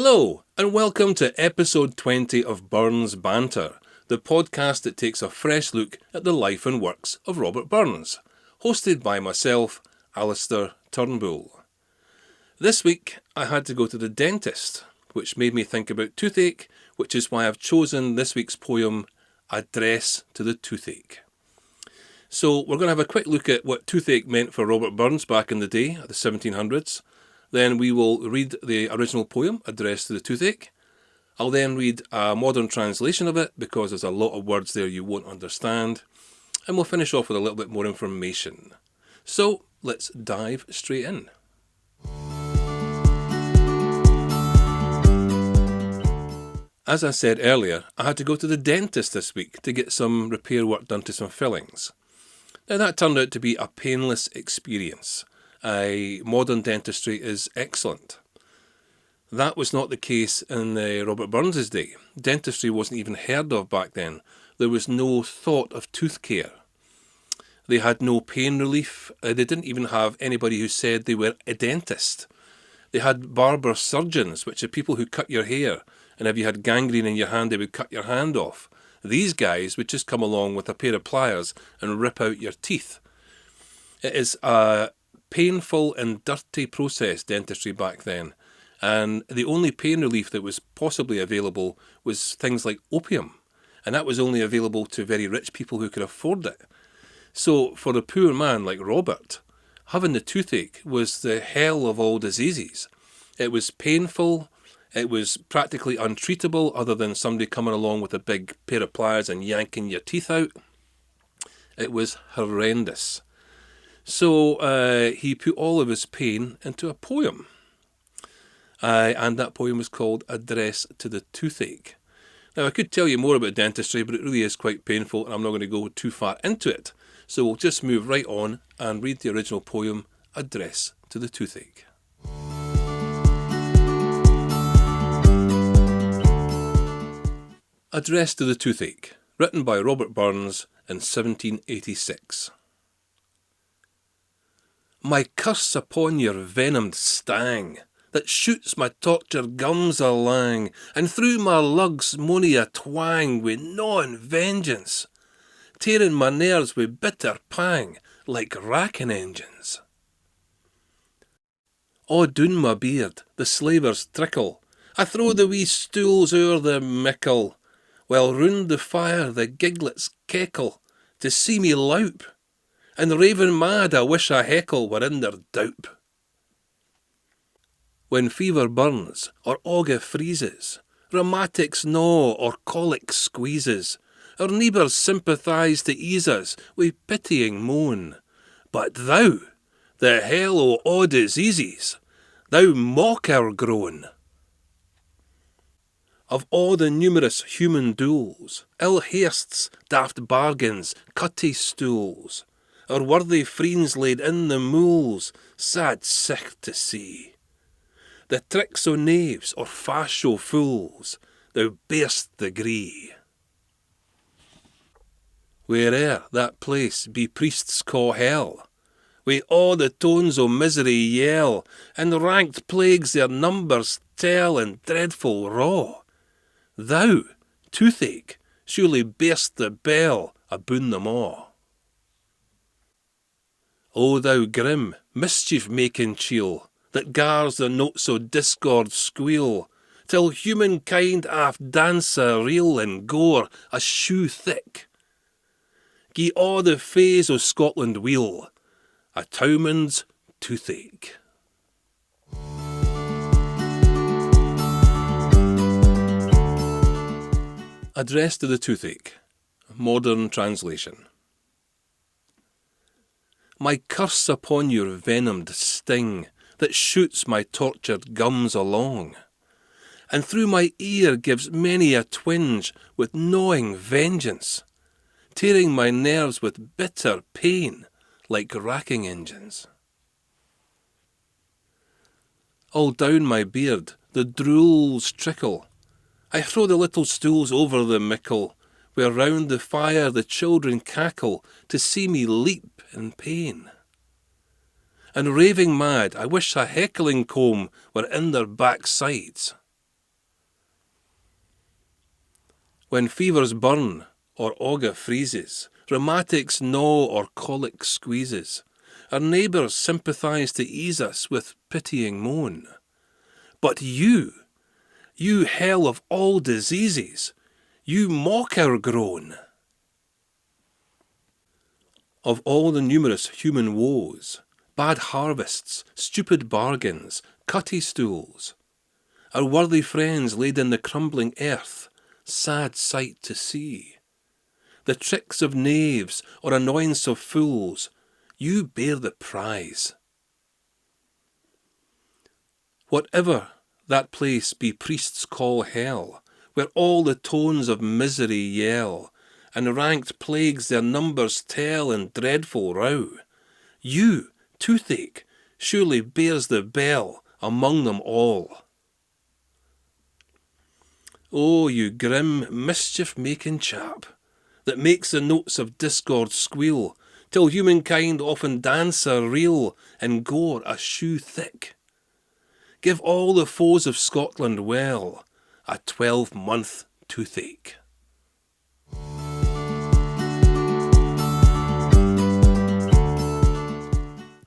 Hello, and welcome to episode 20 of Burns Banter, the podcast that takes a fresh look at the life and works of Robert Burns, hosted by myself, Alistair Turnbull. This week, I had to go to the dentist, which made me think about toothache, which is why I've chosen this week's poem, Address to the Toothache. So we're going to have a quick look at what toothache meant for Robert Burns back in the day, at the 1700s. Then we will read the original poem, Address to the Toothache. I'll then read a modern translation of it, because there's a lot of words there you won't understand. And we'll finish off with a little bit more information. So, let's dive straight in. As I said earlier, I had to go to the dentist this week to get some repair work done to some fillings. Now that turned out to be a painless experience. Modern dentistry is excellent. That was not the case in Robert Burns' day. Dentistry wasn't even heard of back then. There was no thought of tooth care. They had no pain relief. They didn't even have anybody who said they were a dentist. They had barber surgeons, which are people who cut your hair, and if you had gangrene in your hand, they would cut your hand off. These guys would just come along with a pair of pliers and rip out your teeth. It is a painful and dirty process, dentistry back then, and the only pain relief that was possibly available was things like opium, and that was only available to very rich people who could afford it. So for a poor man like Robert, having the toothache was the hell of all diseases. It was painful, it was practically untreatable other than somebody coming along with a big pair of pliers and yanking your teeth out. It was horrendous. So he put all of his pain into a poem. And that poem was called Address to the Toothache. Now, I could tell you more about dentistry, but it really is quite painful, and I'm not going to go too far into it. So we'll just move right on and read the original poem, Address to the Toothache. Address to the Toothache, written by Robert Burns in 1786. My curse upon your venomed stang, that shoots my tortured gums alang, and through my lugs mony a twang wi' gnawing vengeance, tearing my nerves wi' bitter pang, like racking engines. O doon my beard, the slavers trickle, I throw the wee stools o'er the mickle, while round the fire the giglets keckle, to see me loup, and raving mad I wish a heckle were in their doup. When fever burns, or ague freezes, rheumatics gnaw, or colic squeezes, our neighbours sympathise to ease us wi' pitying moan. But thou, the hell o' a' diseases, thou mock our groan. Of all the numerous human duels, ill hastes, daft bargains, cutty stools, our worthy friends laid in the mools, sad sicht to see. The tricks o' knaves, or fash o' fools, thou bear'st the gree. Where'er that place be priests ca' hell, wi' a' the tones o' misery yell, and ranked plagues their numbers tell in dreadful raw, thou, toothache, surely bear'st the bell aboon them a'. O thou grim, mischief-making chiel, that gars the notes o' discord squeal, till humankind aft dance a reel and gore a shoe thick. Gie a' the fays o' Scotland weel a towman's toothache. Address to the Toothache, modern translation. My curse upon your venomed sting, that shoots my tortured gums along, and through my ear gives many a twinge with gnawing vengeance, tearing my nerves with bitter pain like racking engines. All down my beard the drools trickle, I throw the little stools over the mickle, where round the fire the children cackle to see me leap in pain. And raving mad, I wish a heckling comb were in their backsides. When fevers burn or auger freezes, rheumatics gnaw or colic squeezes, our neighbours sympathise to ease us with pitying moan. But you hell of all diseases, you mock our groan. Of all the numerous human woes, bad harvests, stupid bargains, cutty stools, our worthy friends laid in the crumbling earth, sad sight to see. The tricks of knaves or annoyance of fools, you bear the prize. Whatever that place be priests call hell, where all the tones of misery yell, and ranked plagues their numbers tell in dreadful row, you, Toothache, surely bears the bell among them all. Oh, you grim, mischief-making chap, that makes the notes of discord squeal, till humankind often dance a reel and gore a shoe thick. Give all the foes of Scotland well a 12-month toothache.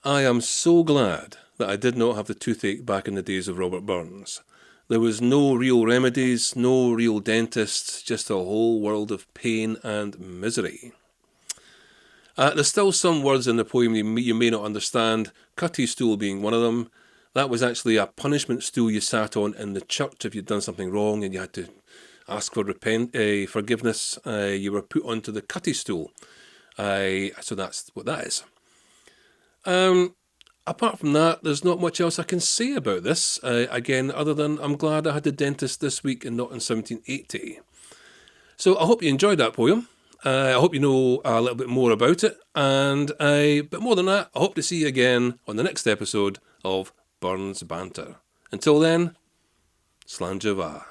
I am so glad that I did not have the toothache back in the days of Robert Burns. There was no real remedies, no real dentists, just a whole world of pain and misery. There's still some words in the poem you may not understand, cutty stool being one of them. That was actually a punishment stool you sat on in the church if you'd done something wrong and you had to ask for forgiveness. You were put onto the cutty stool. So that's what that is. Apart from that, there's not much else I can say about this, again, other than I'm glad I had the dentist this week and not in 1780. So I hope you enjoyed that poem. I hope you know a little bit more about it, but more than that, I hope to see you again on the next episode of Burns Banter. Until then, Slán Java.